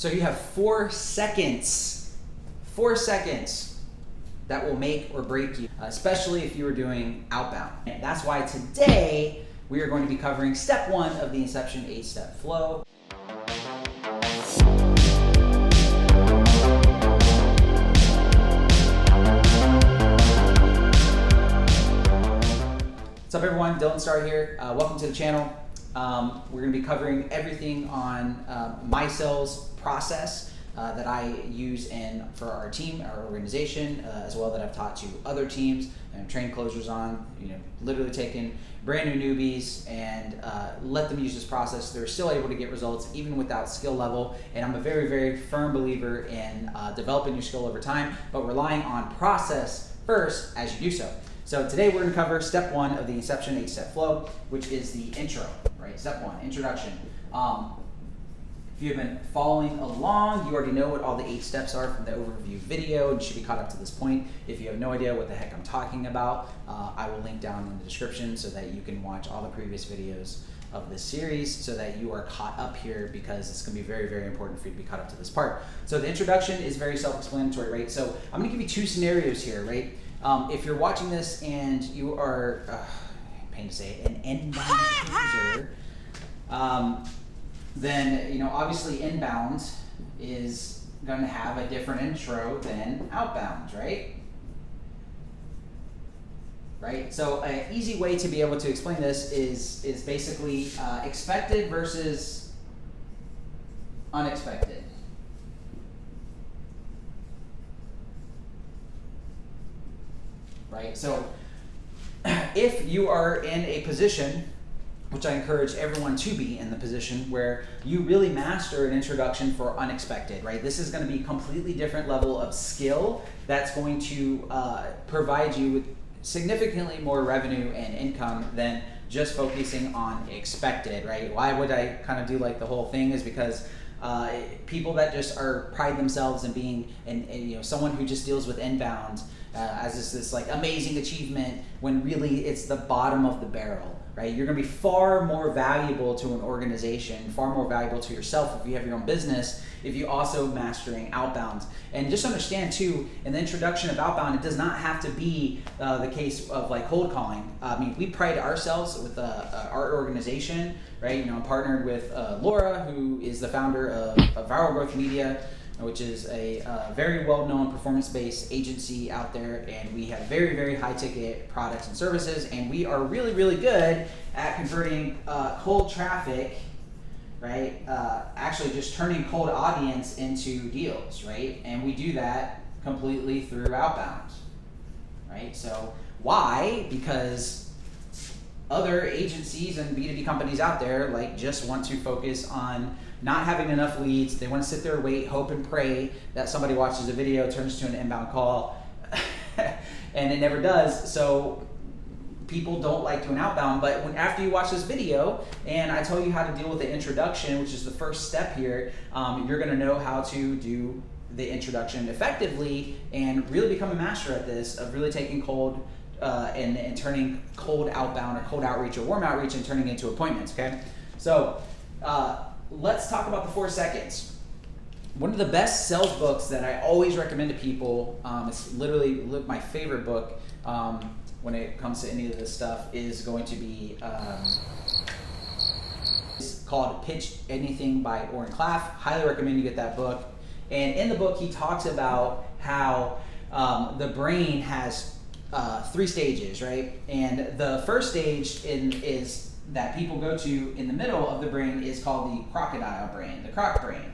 So you have 4 seconds. 4 seconds that will make or break you, especially if you were doing outbound. And that's why today we are going to be covering step 1 of the Inception 8-step flow. What's up everyone, Dylan Starr here. Welcome to the channel. We're going to be covering everything on my sales process that I use for our team, our organization, as well that I've taught to other teams and trained closers on. Literally taking brand new newbies and let them use this process. They're still able to get results even without skill level. And I'm a very, very firm believer in developing your skill over time, but relying on process first as you do so. So today we're going to cover step 1 of the Inception 8-step flow, which is the intro, right? Step 1, introduction. If you've been following along, you already know what all the 8 steps are from the overview video and should be caught up to this point. If you have no idea what the heck I'm talking about, I will link down in the description so that you can watch all the previous videos of this series so that you are caught up here, because it's going to be very, very important for you to be caught up to this part. So the introduction is very self-explanatory, right? So I'm going to give you 2 scenarios here, right? If you're watching this and you are, pain to say, an inbound user, then obviously inbound is going to have a different intro than outbound, right? Right. So an easy way to be able to explain this is basically expected versus unexpected. Right? So if you are in a position, which I encourage everyone to be in the position, where you really master an introduction for unexpected, right? This is going to be a completely different level of skill that's going to provide you with significantly more revenue and income than just focusing on expected, right? Why would I kind of do like the whole thing is because people that just pride themselves in being someone who just deals with inbound as this like amazing achievement, when really it's the bottom of the barrel, right? You're going to be far more valuable to an organization, far more valuable to yourself if you have your own business, if you also mastering outbound. And just understand too, in the introduction of outbound, it does not have to be the case of like cold calling. I mean, we pride ourselves with our organization, right? I'm partnered with Laura, who is the founder of Viral Growth Media, which is a very well-known performance-based agency out there, and we have very, very high-ticket products and services, and we are really, really good at converting cold traffic, right? Actually just turning cold audience into deals, right? And we do that completely through outbound, right? So why? Because other agencies and B2B companies out there just want to focus on not having enough leads. They want to sit there, wait, hope and pray that somebody watches a video, turns to an inbound call, and it never does. So people don't like doing outbound, but after you watch this video and I tell you how to deal with the introduction, which is the first step here, you're going to know how to do the introduction effectively and really become a master at this, of really taking cold and turning cold outbound or cold outreach or warm outreach and turning into appointments, okay? So let's talk about the 4 seconds. One of the best sales books that I always recommend to people, it's literally my favorite book when it comes to any of this stuff, is going to be it's called Pitch Anything by Oren Klaff. Highly recommend you get that book. And in the book, he talks about how the brain has 3 stages, right? And the first stage is that people go to in the middle of the brain is called the crocodile brain, the croc brain,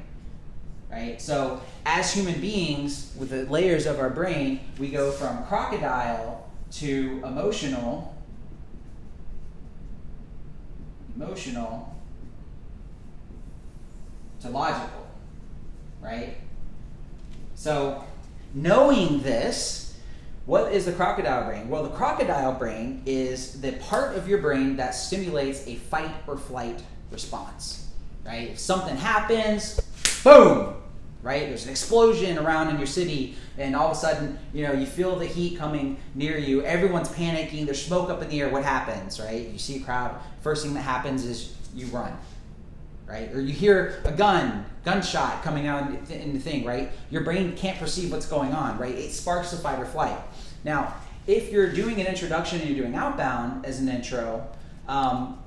right? So as human beings, with the layers of our brain, we go from crocodile to emotional to logical, right? So knowing this, what is the crocodile brain? Well, the crocodile brain is the part of your brain that stimulates a fight or flight response, right? If something happens, boom, right? There's an explosion around in your city, and all of a sudden, you feel the heat coming near you. Everyone's panicking. There's smoke up in the air. What happens, right? You see a crowd. First thing that happens is you run, right? Or you hear a gunshot coming out in the thing, right? Your brain can't perceive what's going on, right? It sparks the fight or flight. Now, if you're doing an introduction and you're doing outbound as an intro,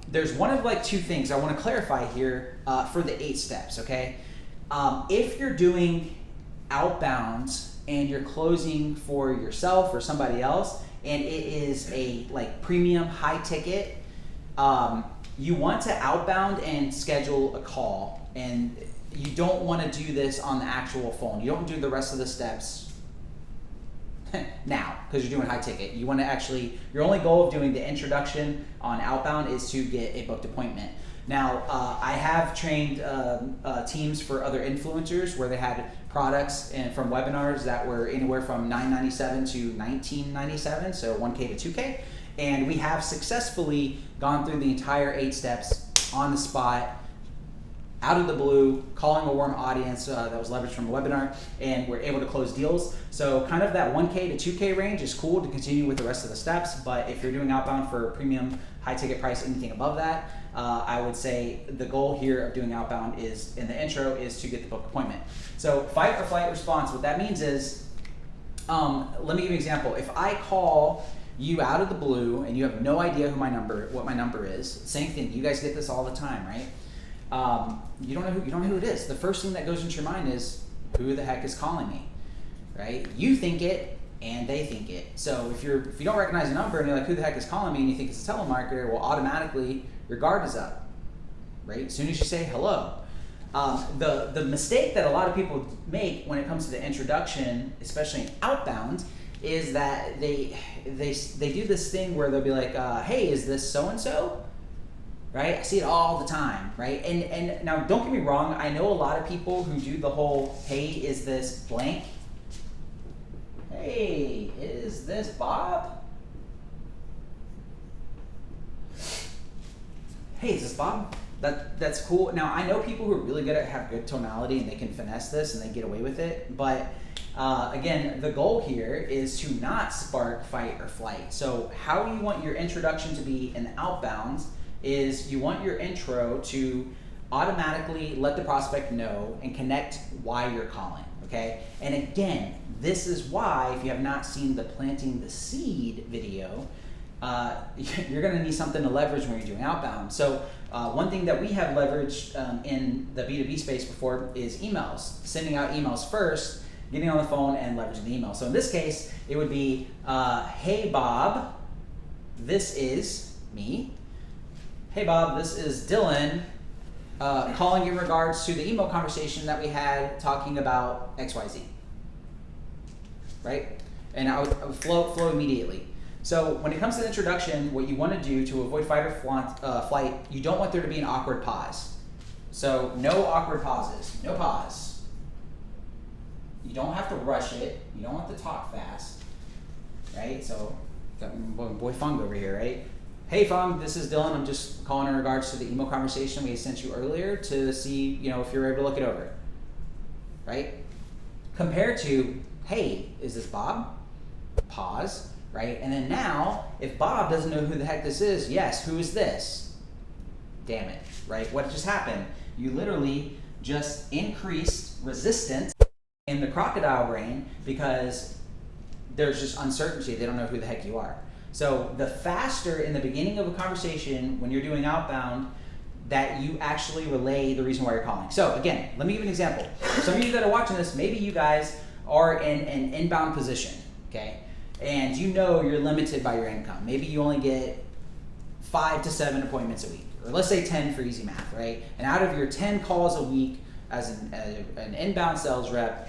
there's one of like two things I want to clarify here for the 8 steps, okay? If you're doing outbounds and you're closing for yourself or somebody else, and it is a like premium high ticket, you want to outbound and schedule a call, and you don't want to do this on the actual phone. You don't do the rest of the steps now because you're doing high ticket. You want to actually, your only goal of doing the introduction on outbound is to get a booked appointment. Now, I have trained teams for other influencers where they had products and from webinars that were anywhere from $9.97 to $19.97, so $1K to $2K. And we have successfully gone through the entire 8 steps on the spot, out of the blue, calling a warm audience that was leveraged from a webinar, and we're able to close deals. So kind of that 1K to 2K range is cool to continue with the rest of the steps, but if you're doing outbound for a premium high ticket price, anything above that, I would say the goal here of doing outbound is, in the intro, is to get the booked appointment. So fight or flight response, what that means is, let me give you an example. If I call you out of the blue and you have no idea what my number is, same thing, you guys get this all the time, right? You don't know who it is. The first thing that goes into your mind is, who the heck is calling me, right? You think it and they think it. So if you don't recognize a number and you're like, who the heck is calling me, and you think it's a telemarketer, well, automatically your guard is up, right? As soon as you say hello. The mistake that a lot of people make when it comes to the introduction, especially in outbound, is that they do this thing where they'll be like, hey, is this so-and-so? Right? I see it all the time, right? And now don't get me wrong, I know a lot of people who do the whole, hey, is this blank? Hey, is this Bob? Hey, is this Bob? That's cool. Now, I know people who are really good at have good tonality and they can finesse this and they get away with it, but again, the goal here is to not spark fight or flight. So how you want your introduction to be in the outbounds is you want your intro to automatically let the prospect know and connect why you're calling, okay? And again, this is why, if you have not seen the planting the seed video, you're gonna need something to leverage when you're doing outbound. So one thing that we have leveraged in the B2B space before is emails, sending out emails first, getting on the phone and leveraging the email. So in this case, it would be, hey Bob, this is me. Hey Bob, this is Dylan, calling in regards to the email conversation that we had talking about XYZ, right? And I would flow immediately. So when it comes to the introduction, what you want to do to avoid fight or flight, you don't want there to be an awkward pause. So no awkward pauses, no pause. You don't have to rush it. You don't have to talk fast, right? So got my boy Fung over here, right? Hey Fung, this is Dylan. I'm just calling in regards to the email conversation we sent you earlier to see, if you're able to look it over, right? Compared to, hey, is this Bob? Pause, right? And then now, if Bob doesn't know who the heck this is, yes, who is this? Damn it, right? What just happened? You literally just increased resistance in the crocodile brain because there's just uncertainty. They don't know who the heck you are. So the faster in the beginning of a conversation when you're doing outbound that you actually relay the reason why you're calling. So again, let me give you an example. Some of you that are watching this, maybe you guys are in an inbound position, okay? And you're limited by your income. Maybe you only get 5 to 7 appointments a week, or let's say 10 for easy math, right? And out of your 10 calls a week as an inbound sales rep,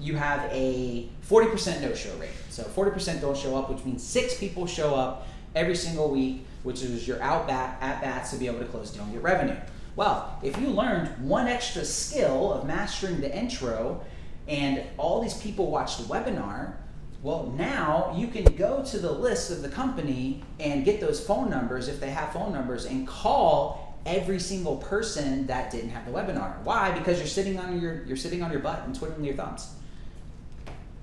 you have a 40% no-show rate. So 40% don't show up, which means 6 people show up every single week, which is your at-bats to be able to close deal and get revenue. Well, if you learned one extra skill of mastering the intro and all these people watch the webinar, well, now you can go to the list of the company and get those phone numbers if they have phone numbers and call every single person that didn't have the webinar. Why? Because you're sitting on your butt and twiddling your thumbs.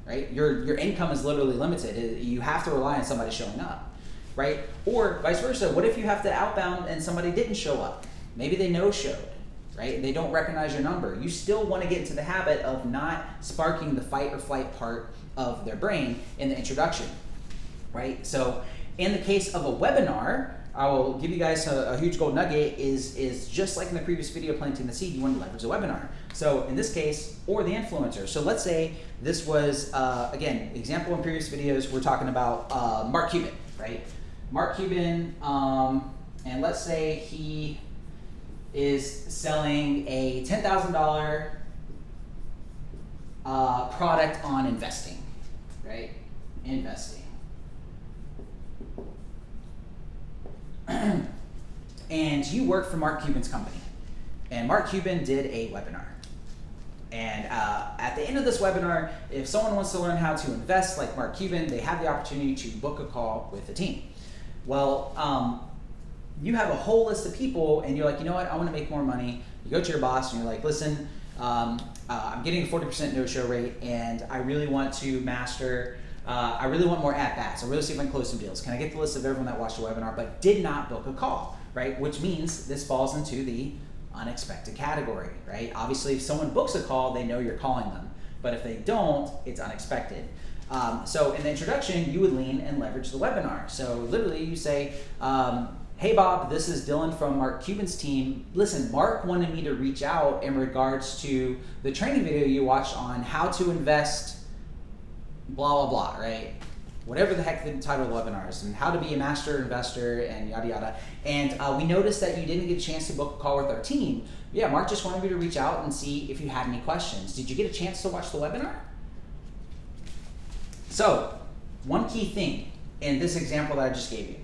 Right? Your income is literally limited. You have to rely on somebody showing up, right? Or vice versa. What if you have to outbound and somebody didn't show up? Maybe they no-showed, right? They don't recognize your number. You still want to get into the habit of not sparking the fight or flight part of their brain in the introduction, right? So in the case of a webinar, I will give you guys a huge gold nugget is just like in the previous video, planting the seed, you want to leverage the webinar. So in this case, or the influencer. So let's say this was, again, example in previous videos, we're talking about Mark Cuban, right? Mark Cuban, and let's say he is selling a $10,000 product on investing, right? Investing. And you work for Mark Cuban's company. And Mark Cuban did a webinar. And at the end of this webinar, if someone wants to learn how to invest like Mark Cuban, they have the opportunity to book a call with the team. Well, you have a whole list of people and you're like, you know what, I want to make more money. You go to your boss and you're like, listen, I'm getting a 40% no-show rate and I really want to master, I really want more at-bats. I really see if I can close some deals. Can I get the list of everyone that watched the webinar but did not book a call, right? Which means this falls into the unexpected category, right? Obviously, if someone books a call, they know you're calling them. But if they don't, it's unexpected. So in the introduction, you would lean and leverage the webinar. So literally you say, hey Bob, this is Dylan from Mark Cuban's team. Listen, Mark wanted me to reach out in regards to the training video you watched on how to invest blah, blah, blah, right? Whatever the heck the title of the webinar is, and how to be a master investor and yada, yada. And we noticed that you didn't get a chance to book a call with our team. Yeah, Mark just wanted me to reach out and see if you had any questions. Did you get a chance to watch the webinar? So, one key thing in this example that I just gave you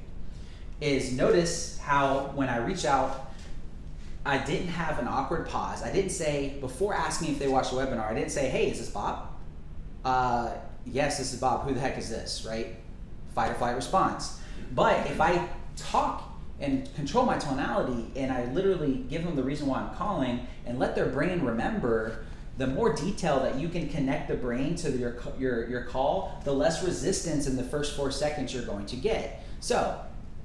is notice how when I reach out, I didn't have an awkward pause. I didn't say, before asking if they watched the webinar, I didn't say, hey, is this Bob? Yes, this is Bob. Who the heck is this, right? Fight or flight response. But if I talk and control my tonality and I literally give them the reason why I'm calling and let their brain remember, the more detail that you can connect the brain to your call, the less resistance in the first 4 seconds you're going to get. So,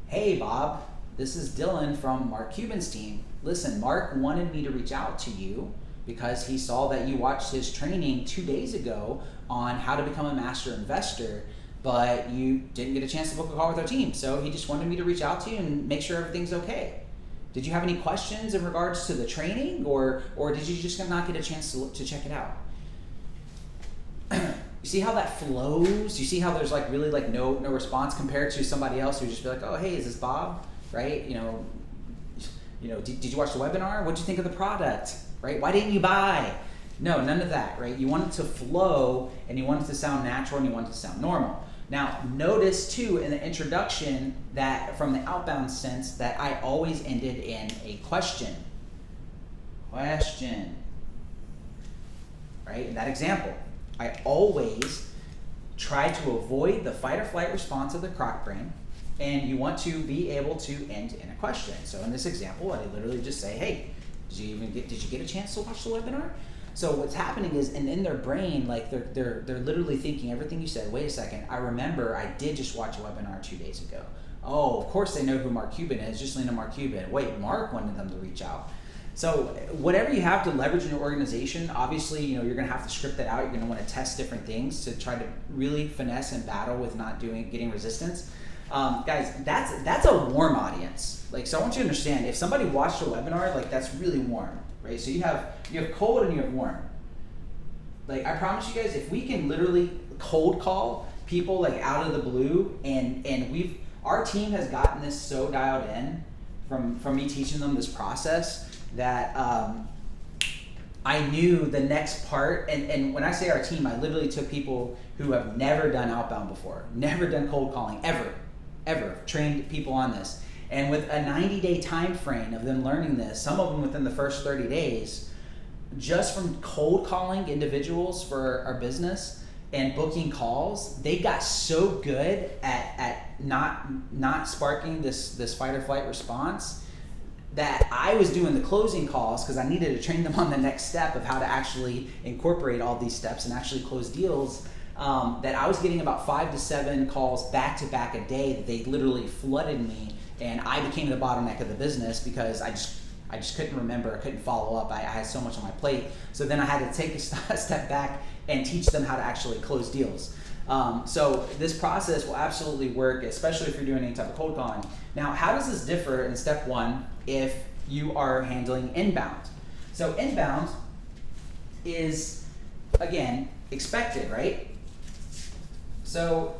hey Bob, this is Dylan from Mark Cuban's team. Listen, Mark wanted me to reach out to you because he saw that you watched his training 2 days ago on how to become a master investor, but you didn't get a chance to book a call with our team. So he just wanted me to reach out to you and make sure everything's okay. Did you have any questions in regards to the training, or did you just not get a chance to check it out? You see how that flows? You see how there's like really like no response compared to somebody else who just be like, oh, hey, is this Bob? Right? You know, did you watch the webinar? What'd you think of the product? Right? Why didn't you buy? No, none of that, right? You want it to flow and you want it to sound natural and you want it to sound normal. Now, notice too in the introduction that from the outbound sense that I always ended in a question. Question. Right? In that example, I always try to avoid the fight or flight response of the croc brain, and you want to be able to end in a question. So in this example, I literally just say, hey, did you get a chance to watch the webinar? So what's happening is, and in their brain, like they're literally thinking everything you said. Wait a second, I remember I did just watch a webinar 2 days ago. Oh, of course they know who Mark Cuban is. Just lean on Mark Cuban. Wait, Mark wanted them to reach out. So whatever you have to leverage in your organization, obviously, you're going to have to script that out. You're going to want to test different things to try to really finesse and battle with not getting resistance. Guys, that's a warm audience. Like, so I want you to understand, if somebody watched a webinar, like that's really warm, right? So you have cold and you have warm. Like, I promise you guys, if we can literally cold call people like out of the blue, and our team has gotten this so dialed in from me teaching them this process that I knew the next part, and when I say our team, I literally took people who have never done outbound before, never done cold calling, ever trained people on this. And with a 90-day time frame of them learning this, some of them within the first 30 days, just from cold calling individuals for our business and booking calls, they got so good at not sparking this fight or flight response that I was doing the closing calls because I needed to train them on the next step of how to actually incorporate all these steps and actually close deals. That I was getting about 5 to 7 calls back to back a day that they literally flooded me, and I became the bottleneck of the business because I I just couldn't remember, I couldn't follow up. I had so much on my plate. So then I had to take a step back and teach them how to actually close deals. So this process will absolutely work, especially if you're doing any type of cold calling. Now, how does this differ in step one if you are handling inbound? So inbound is, again, expected, right? So,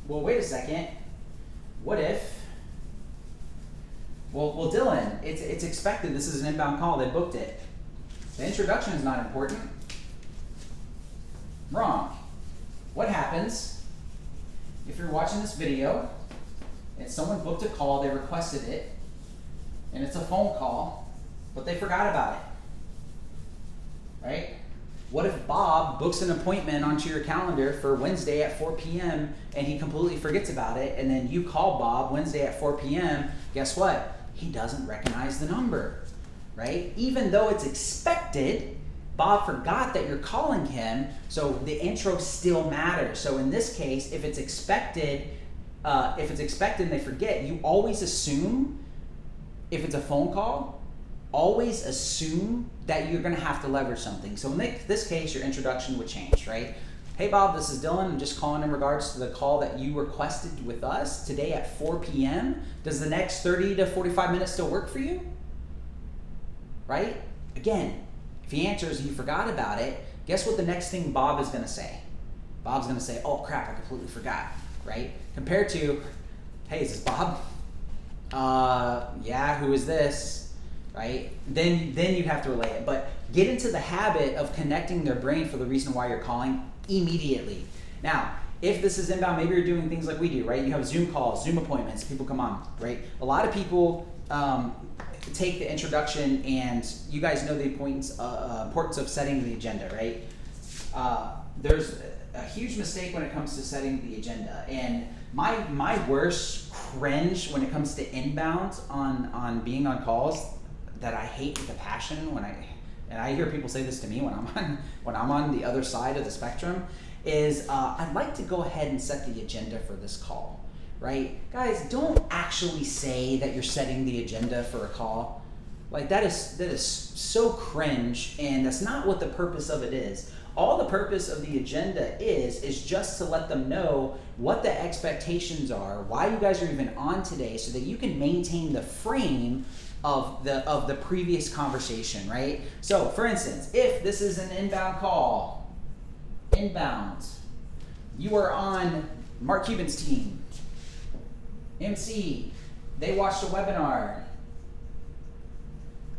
well, wait a second. What if, well, Dylan, it's expected. This is an inbound call. They booked it. The introduction is not important. Wrong. What happens if you're watching this video and someone booked a call, they requested it, and it's a phone call, but they forgot about it, right? What if Bob books an appointment onto your calendar for Wednesday at 4 p.m. and he completely forgets about it, and then you call Bob Wednesday at 4 p.m., guess what? He doesn't recognize the number, right? Even though it's expected, Bob forgot that you're calling him, so the intro still matters. So in this case, if it's expected and they forget, you always assume, if it's a phone call, always assume that you're gonna have to leverage something. So in this case, your introduction would change, right? Hey Bob, this is Dylan. I'm just calling in regards to the call that you requested with us today at 4 p.m. Does the next 30 to 45 minutes still work for you? Right? Again, if he answers and he forgot about it, guess what the next thing Bob is gonna say? Bob's gonna say, oh crap, I completely forgot, right? Compared to, hey, is this Bob? Yeah, who is this? Right? Then you have to relay it. But get into the habit of connecting their brain for the reason why you're calling immediately. Now, if this is inbound, maybe you're doing things like we do, right? You have Zoom calls, Zoom appointments, people come on, right? A lot of people take the introduction, and you guys know the importance of setting the agenda, right? There's a huge mistake when it comes to setting the agenda, and my worst cringe when it comes to inbound on being on calls that I hate with a passion and I hear people say this to me when I'm on the other side of the spectrum is I'd like to go ahead and set the agenda for this call. Right? Guys, don't actually say that you're setting the agenda for a call. Like that is so cringe, and that's not what the purpose of it is. All the purpose of the agenda is just to let them know what the expectations are, why you guys are even on today, so that you can maintain the frame of the previous conversation, right? So, for instance, if this is an inbound call, you are on Mark Cuban's team. MC, they watched a webinar.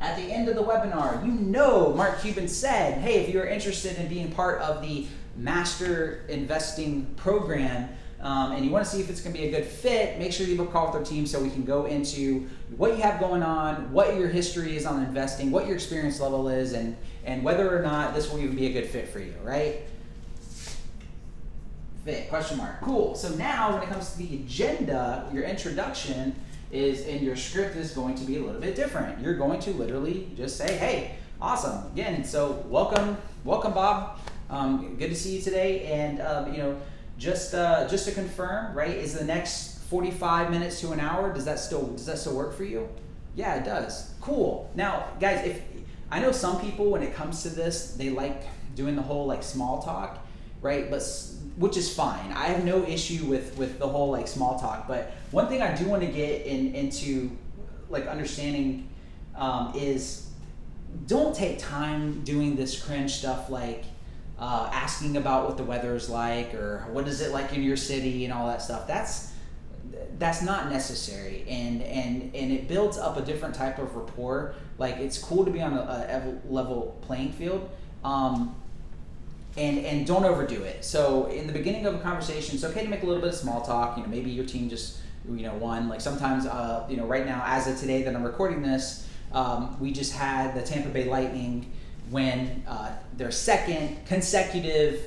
At the end of the webinar, you know Mark Cuban said, hey, if you're interested in being part of the Master Investing Program and you want to see if it's going to be a good fit, make sure you book a call with our team so we can go into what you have going on, what your history is on investing, what your experience level is, and whether or not this will even be a good fit for you, right? Fit, question mark. Cool. So now when it comes to the agenda, your introduction is, and your script is going to be a little bit different. You're going to literally just say, hey, awesome. Again, so welcome Bob. Good to see you today. And just to confirm, right, is the next 45 minutes to an hour, does that still work for you? Yeah, it does. Cool. Now, guys, I know some people, when it comes to this, they like doing the whole like small talk, right? Which is fine. I have no issue with the whole like small talk. But one thing I do want to get into like understanding is don't take time doing this cringe stuff like asking about what the weather is like or what is it like in your city and all that stuff. That's not necessary, and it builds up a different type of rapport. Like, it's cool to be on a level playing field, and don't overdo it. So in the beginning of a conversation, it's okay to make a little bit of small talk. Maybe your team just won. Like sometimes right now, as of today that I'm recording this, we just had the Tampa Bay Lightning win their second consecutive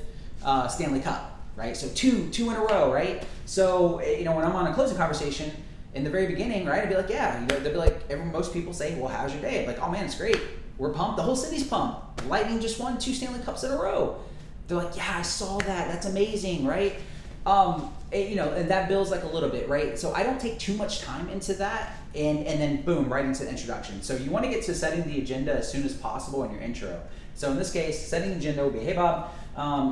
Stanley Cup. Right, so two in a row, right? So when I'm on a closing conversation in the very beginning, right, I'd be like, yeah, they'll be like, most people say, well, how's your day? I'm like, oh man, it's great. We're pumped. The whole city's pumped. Lightning just won 2 Stanley Cups in a row. They're like, yeah, I saw that. That's amazing, right? And that builds like a little bit, right? So I don't take too much time into that, and then boom, right into the introduction. So you want to get to setting the agenda as soon as possible in your intro. So in this case, setting the agenda will be, hey Bob,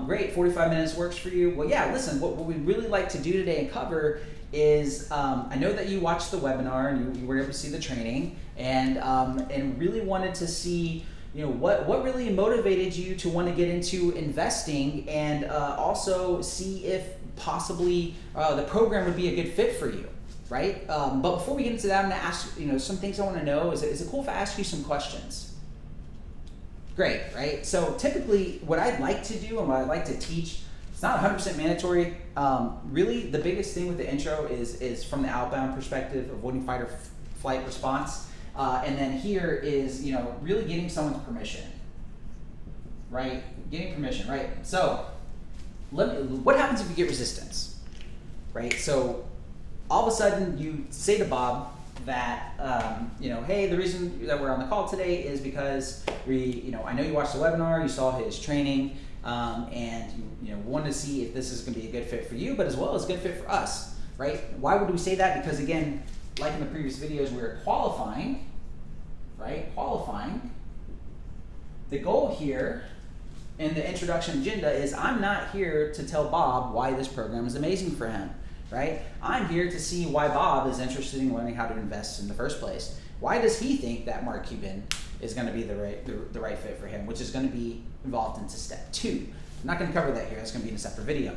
great, 45 minutes works for you. Well, yeah, listen, what we'd really like to do today and cover is, I know that you watched the webinar and you were able to see the training, and really wanted to see, what really motivated you to want to get into investing, and also see if possibly the program would be a good fit for you, right? But before we get into that, I'm going to ask some things I want to know. Is it cool if I ask you some questions? Great, right? So typically what I'd like to do and what I'd like to teach, it's not 100% mandatory. Really, the biggest thing with the intro is from the outbound perspective, avoiding fight or flight response. And then here is, really getting someone's permission, right? Getting permission, right? So what happens if you get resistance, right? So all of a sudden you say to Bob that, hey, the reason that we're on the call today is because I know you watched the webinar, you saw his training, and you wanted to see if this is going to be a good fit for you, but as well as a good fit for us, right? Why would we say that? Because again, like in the previous videos, we're qualifying, right? Qualifying. The goal here in the introduction agenda is I'm not here to tell Bob why this program is amazing for him, right? I'm here to see why Bob is interested in learning how to invest in the first place. Why does he think that Mark Cuban is going to be the right fit for him, which is going to be involved into step 2. I'm not going to cover that here. That's going to be in a separate video.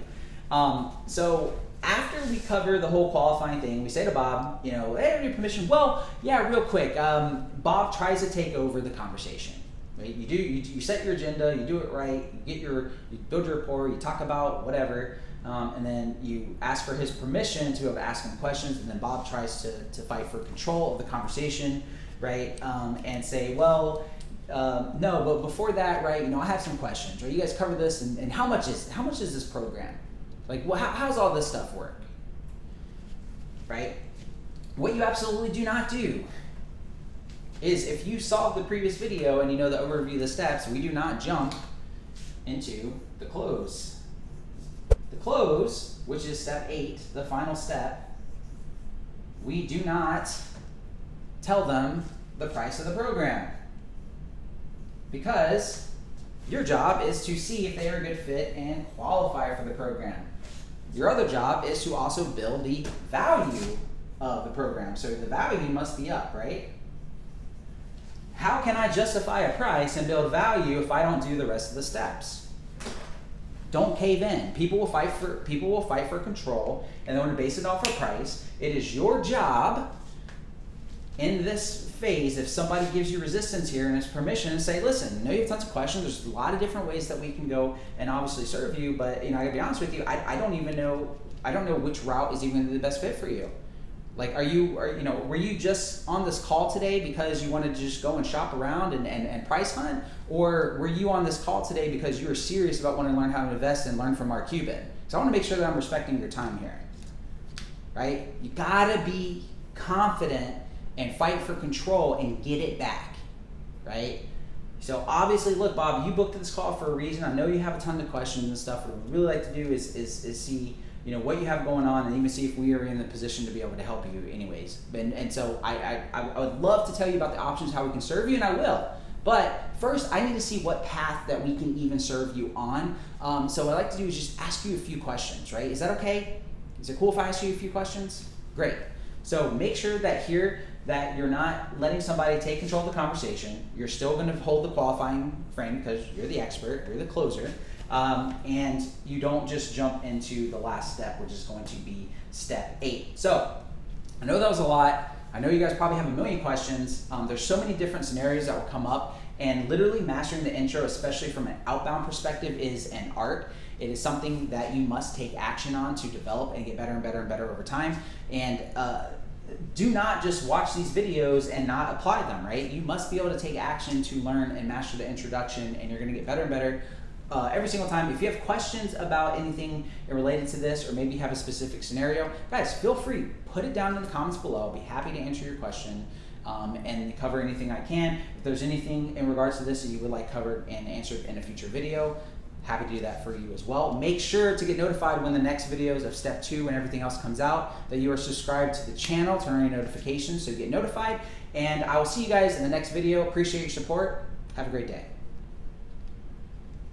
So after we cover the whole qualifying thing, we say to Bob, hey, I need permission. Well, yeah, real quick. Bob tries to take over the conversation. Right? You set your agenda, you do it right, you build your rapport, you talk about whatever, and then you ask for his permission to be able to ask him questions, and then Bob tries to fight for control of the conversation, right? And say, well, no, but before that, right? I have some questions. Right? You guys cover this, and how much is this program? Like, well, how's all this stuff work? Right? What you absolutely do not do is, if you saw the previous video and you know the overview of the steps, we do not jump into the close. The close, which is step 8, the final step, we do not tell them the price of the program, because your job is to see if they are a good fit and qualify for the program. Your other job is to also build the value of the program. So the value must be up, right? How can I justify a price and build value if I don't do the rest of the steps? Don't cave in. People will fight for control, and they want to base it off a price. It is your job in this phase, if somebody gives you resistance here and it's permission, to say, listen, I know you have tons of questions. There's a lot of different ways that we can go and obviously serve you, but I gotta be honest with you, I don't know which route is even the best fit for you. Like, were you just on this call today because you wanted to just go and shop around and price hunt? Or were you on this call today because you were serious about wanting to learn how to invest and learn from Mark Cuban? So I want to make sure that I'm respecting your time here, right? You gotta be confident and fight for control and get it back, right? So obviously, look, Bob, you booked this call for a reason. I know you have a ton of questions and stuff. What we'd really like to do is see what you have going on, and even see if we are in the position to be able to help you anyways. And so I would love to tell you about the options, how we can serve you, and I will. But first, I need to see what path that we can even serve you on. So what I'd like to do is just ask you a few questions, right? Is that okay? Is it cool if I ask you a few questions? Great. So make sure that you're not letting somebody take control of the conversation. You're still going to hold the qualifying frame because you're the expert, you're the closer. And you don't just jump into the last step, which is going to be step 8. So I know that was a lot. I know you guys probably have a million questions. There's so many different scenarios that will come up, and literally mastering the intro, especially from an outbound perspective, is an art. It is something that you must take action on to develop and get better and better and better over time. And do not just watch these videos and not apply them, right? You must be able to take action to learn and master the introduction, and you're going to get better and better every single time. If you have questions about anything related to this, or maybe you have a specific scenario, guys, feel free, put it down in the comments below. I'll be happy to answer your question and cover anything I can. If there's anything in regards to this that you would like covered and answered in a future video, happy to do that for you as well. Make sure to get notified when the next videos of step 2 and everything else comes out, that you are subscribed to the channel, turn on your notifications so you get notified. And I will see you guys in the next video. Appreciate your support. Have a great day.